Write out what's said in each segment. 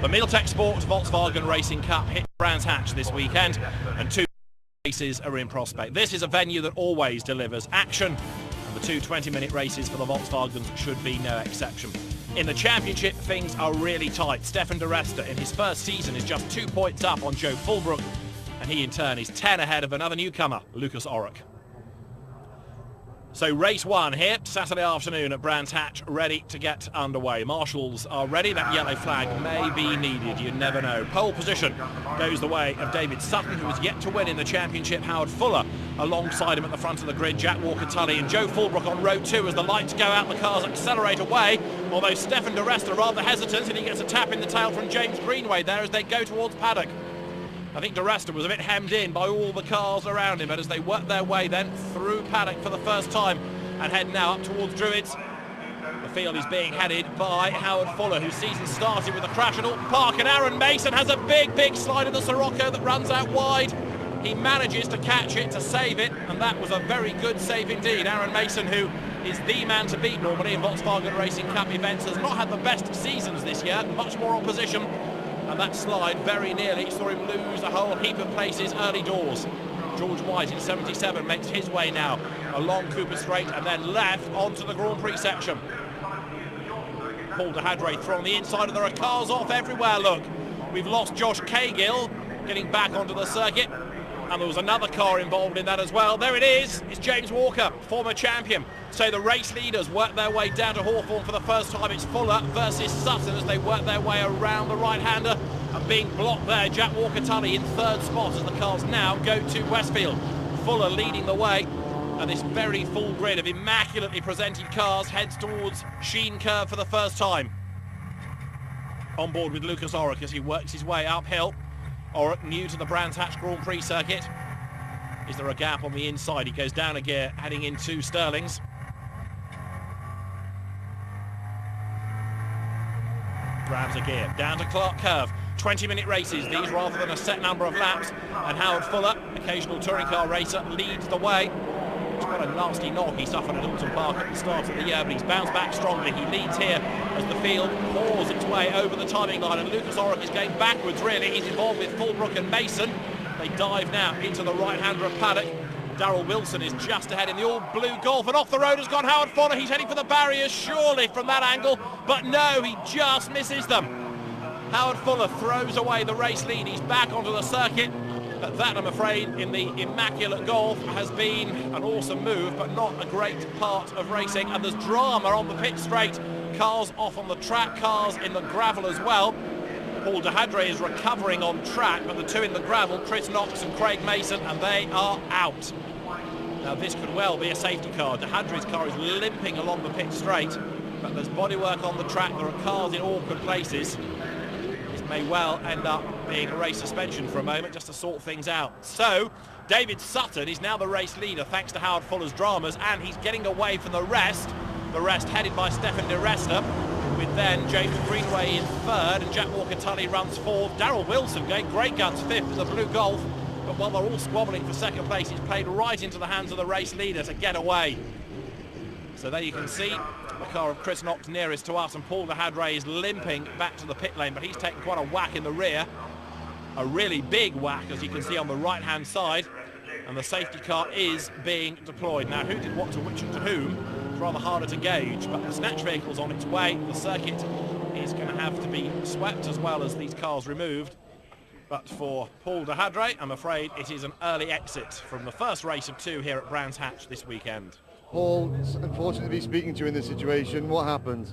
The Middeltech Sports Volkswagen Racing Cup hit Brands Hatch this weekend, and 2 races are in prospect. This is a venue that always delivers action, and the 2 20-minute races for the Volkswagens should be no exception. In the championship, things are really tight. Stefan de Resta in his first season is just 2 points up on Joe Fulbrook, and he in turn is 10 ahead of another newcomer, Lucas Oruck. So race 1 here, Saturday afternoon at Brands Hatch, ready to get underway. Marshals are ready. That yellow flag may be needed, you never know. Pole position goes the way of David Sutton, who has yet to win in the championship. Howard Fuller alongside him at the front of the grid, Jack Walker-Tully and Joe Fulbrook on row 2 as the lights go out, the cars accelerate away, although Stefan de Resta rather hesitant, and he gets a tap in the tail from James Greenway there as they go towards paddock. I think de Resta was a bit hemmed in by all the cars around him, but as they work their way then through paddock for the first time and head now up towards Druids, the field is being headed by Howard Fuller, whose season started with a crash at Alton Park, and Aaron Mason has a big slide of the Sirocco that runs out wide. He manages to catch it, to save it, and that was a very good save indeed. Aaron Mason, who is the man to beat normally in Volkswagen Racing Cup events, has not had the best seasons this year, much more opposition. And that slide very nearly saw him lose a whole heap of places early doors. George White in 77 makes his way now along Cooper Straight and then left onto the Grand Prix section. Paul de Hadre through on the inside, and there are cars off everywhere, look. We've lost Josh Cagill getting back onto the circuit, and there was another car involved in that as well. There it is, it's James Walker, former champion. So the race leaders work their way down to Hawthorne for the first time. It's Fuller versus Sutton as they work their way around the right-hander, and being blocked there, Jack Walker-Tully in 3rd spot as the cars now go to Westfield. Fuller leading the way, and this very full grid of immaculately presented cars heads towards Sheen Curve for the first time. On board with Lucas Oruck as he works his way uphill. Oruck new to the Brands Hatch Grand Prix circuit. Is there a gap on the inside? He goes down a gear heading into Stirling's. Grabs a gear down to Clark Curve. 20-minute races, these rather than a set number of laps, and Howard Fuller, occasional touring car racer, leads the way. He's got a nasty knock he suffered at Alton Park at the start of the year, but he's bounced back strongly. He leads here as the field pours its way over the timing line, and Lucas Oruck is going backwards really. He's involved with Fulbrook and Mason. They dive now into the right-hander of paddock. Darrell Wilson is just ahead in the all-blue Golf, and off the road has gone Howard Fuller. He's heading for the barriers surely from that angle, but no, he just misses them. Howard Fuller throws away the race lead. He's back onto the circuit. But that, I'm afraid, in the immaculate Golf has been an awesome move, but not a great part of racing. And there's drama on the pit straight. Cars off on the track, cars in the gravel as well. Paul de Hadre is recovering on track, but the 2 in the gravel, Chris Knox and Craig Mason, and they are out. Now this could well be a safety car. De Hadre's car is limping along the pit straight, but there's bodywork on the track. There are cars in awkward places. This may well end up being a race suspension for a moment just to sort things out. So David Sutton is now the race leader thanks to Howard Fuller's dramas, and he's getting away from the rest headed by Stefan de Resta, with then James Greenway in 3rd and Jack Walker-Tully runs 4th. Darrell Wilson going great guns 5th in the blue Golf, but while they're all squabbling for 2nd place, he's played right into the hands of the race leader to get away. So there you can see the car of Chris Knox nearest to us, and Paul de Hadre is limping back to the pit lane, but he's taken quite a whack in the rear. A really big whack, as you can see on the right-hand side, and the safety car is being deployed. Now, who did what to which and to whom? It's rather harder to gauge, but the snatch vehicle's on its way. The circuit is going to have to be swept as well as these cars removed. But for Paul de Hadre, I'm afraid it is an early exit from the first race of 2 here at Brands Hatch this weekend. Paul, it's unfortunate to be speaking to you in this situation. What happened?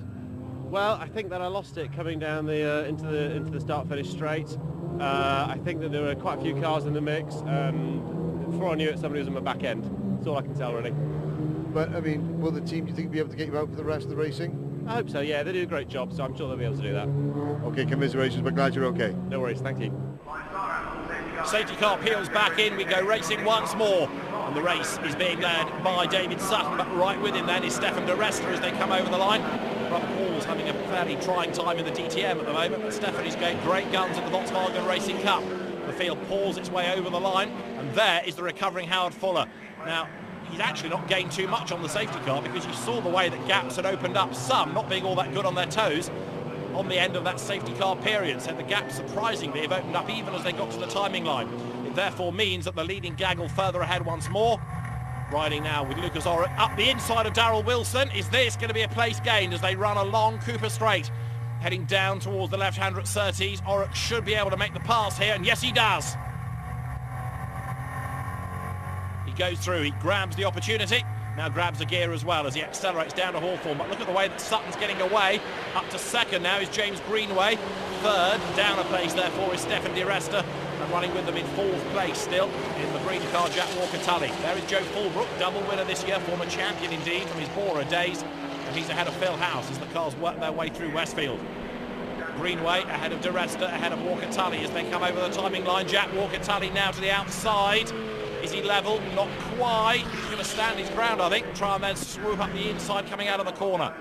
Well, I think that I lost it coming down the into the start-finish straight. I think that there were quite a few cars in the mix. Before I knew it, somebody was on my back end. That's all I can tell, really. But, I mean, will the team, do you think, be able to get you out for the rest of the racing? I hope so, yeah. They do a great job, so I'm sure they'll be able to do that. Okay, commiserations, but glad you're okay. No worries, thank you. Safety car peels back in, we go racing once more. And the race is being led by David Sutton, but right with him then is Stefan de Resta as they come over the line. Brother Paul's having a fairly trying time in the DTM at the moment, but Stefan is going great guns in the Volkswagen Racing Cup. The field pours its way over the line, and there is the recovering Howard Fuller. Now, he's actually not gained too much on the safety car because you saw the way that gaps had opened up, some not being all that good on their toes. on the end of that safety car period, so the gap surprisingly have opened up even as they got to the timing line. It therefore means that the leading gaggle further ahead once more. Riding now with Lucas Orrock up the inside of Darrell Wilson. Is this going to be a place gained as they run along Cooper Straight? Heading down towards the left-hander at Surtees. Orrock should be able to make the pass here, and yes he does. He goes through, he grabs the opportunity, now grabs a gear as well as he accelerates down to Hawthorn. But look at the way that Sutton's getting away. Up to second now is James Greenway. Third, down a place therefore is Stefan Di Resta. And running with them in fourth place still in the green car, Jack Walker-Tully. There is Joe Fulbrook, double winner this year, former champion indeed from his Bora days. And he's ahead of Phil House as the cars work their way through Westfield. Greenway ahead of Di Resta, ahead of Walker-Tully as they come over the timing line. Jack Walker-Tully now to the outside. Is he level? Not quite. He's going to stand his ground, I think. Try and then swoop up the inside coming out of the corner.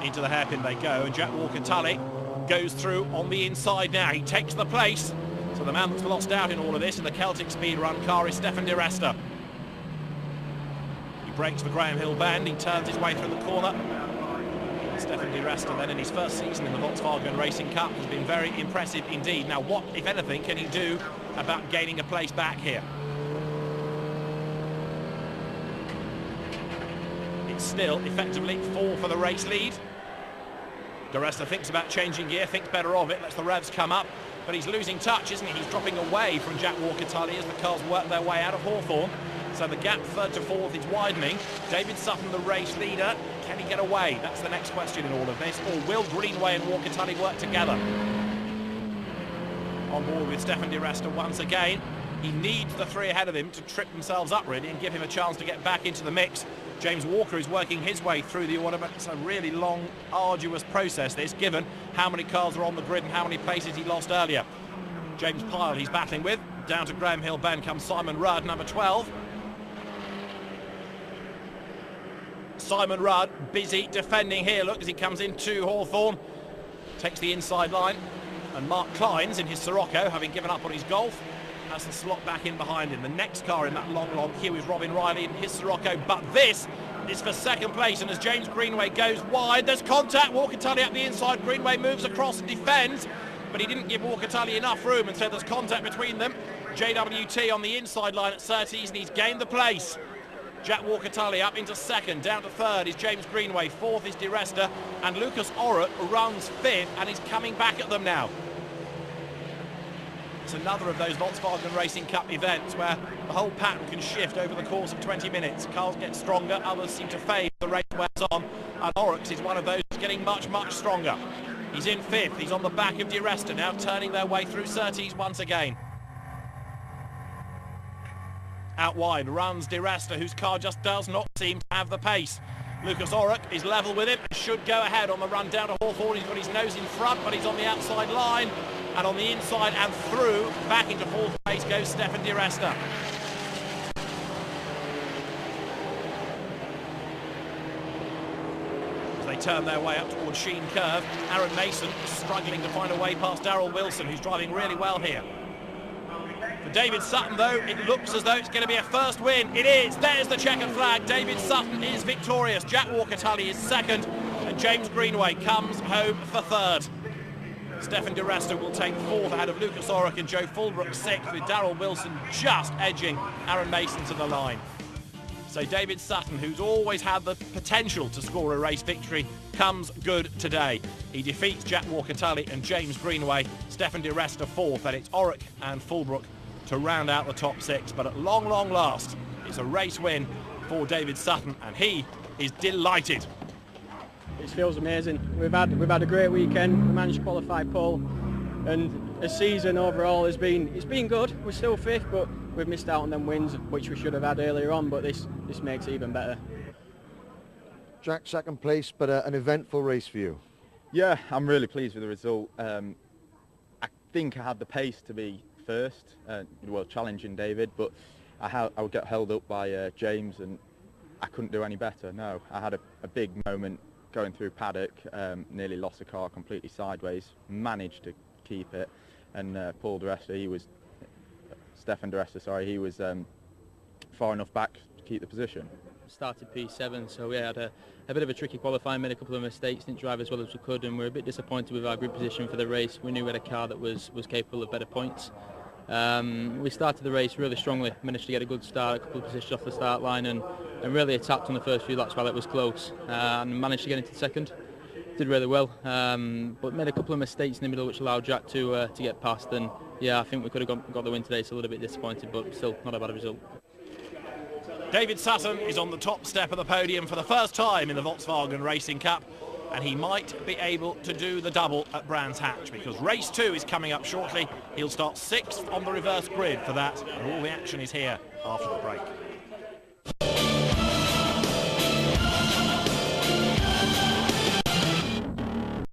Into the hairpin they go, and Jack Walker-Tully goes through on the inside now. He takes the place. So the man that's lost out in all of this in the Celtic Speed Run car is Stefan Di Resta. He breaks for Graham Hill Band. He turns his way through the corner. Stefan Di Resta then in his first season in the Volkswagen Racing Cup has been very impressive indeed. Now what, if anything, can he do about gaining a place back here? It's still effectively 4 for the race lead. Di Resta thinks about changing gear, thinks better of it, lets the revs come up, but he's losing touch, isn't he? He's dropping away from Jack Walker-Tully as the cars work their way out of Hawthorn. So the gap third to fourth is widening. David Sutton, the race leader, can he get away? That's the next question in all of this. Or will Greenway and Walker-Tully work together? On board with Stefan Di Resta once again. He needs the 3 ahead of him to trip themselves up really and give him a chance to get back into the mix. James Walker is working his way through the order, but it's a really long, arduous process this, given how many cars are on the grid and how many places he lost earlier. James Pyle he's battling with. Down to Graham Hill Bend comes Simon Rudd, number 12. Simon Rudd busy defending here, look, as he comes into Hawthorn. Takes the inside line. And Mark Kleins in his Sirocco, having given up on his Golf, has the slot back in behind him. The next car in that long queue is Robin Riley in his Sirocco, but this is for second place, and as James Greenway goes wide, there's contact. Walker-Tully up the inside. Greenway moves across and defends, but he didn't give Walker-Tully enough room, and so there's contact between them. JWT on the inside line at Surtees, and he's gained the place. Jack Walker-Tully up into second, down to third is James Greenway, fourth is Di Resta, and Lucas Orrock runs fifth and is coming back at them now. It's another of those Volkswagen Racing Cup events where the whole pattern can shift over the course of 20 minutes. Cars get stronger, others seem to fade, the race wears on, and Orrock is one of those getting much stronger. He's in fifth, he's on the back of Di Resta now, turning their way through Surtees once again. Out wide runs Di Resta, whose car just does not seem to have the pace. Lucas Orrock is level with him and should go ahead on the run down to Hawthorn. He's got his nose in front, but he's on the outside line. And on the inside and through, back into fourth place goes Stefan Di Resta. As they turn their way up towards Sheen Curve, Aaron Mason is struggling to find a way past Darrell Wilson, who's driving really well here. For David Sutton, though, it looks as though it's going to be a first win. It is. There's the checkered flag. David Sutton is victorious. Jack Walker-Tully is second, and James Greenway comes home for third. Stefan Di Resta will take fourth ahead of Lucas Orrock and Joe Fulbrook sixth, with Darrell Wilson just edging Aaron Mason to the line. So David Sutton, who's always had the potential to score a race victory, comes good today. He defeats Jack Walker-Tully and James Greenway. Stefan Di Resta fourth, and it's Orrock and Fulbrook to round out the top six. But at long last, it's a race win for David Sutton, and he is delighted. It feels amazing. We've had a great weekend. We managed to qualify pole, and the season overall it's been good. We're still fifth, but we've missed out on them wins which we should have had earlier on. But this makes it even better. Jack, second place, but an eventful race for you. Yeah, I'm really pleased with the result. I think I had the pace to be first, well, challenging David, but I got held up by James, and I couldn't do any better. No, I had a big moment going through paddock, nearly lost the car completely sideways, managed to keep it, and Stefan Di Resta, sorry, he was far enough back to keep the position. started P7, so we had a bit of a tricky qualifying, made a couple of mistakes, didn't drive as well as we could, and we're a bit disappointed with our grid position for the race. We knew we had a car that was capable of better points. We started the race really strongly, managed to get a good start, a couple of positions off the start line, and really attacked on the first few laps while it was close, and managed to get into second. Did really well, but made a couple of mistakes in the middle which allowed Jack to get past, and yeah, I think we could have got the win today, so a little bit disappointed, but still not a bad result. David Sutton is on the top step of the podium for the first time in the Volkswagen Racing Cup, and he might be able to do the double at Brands Hatch, because race 2 is coming up shortly. He'll start 6th on the reverse grid for that, and all the action is here after the break.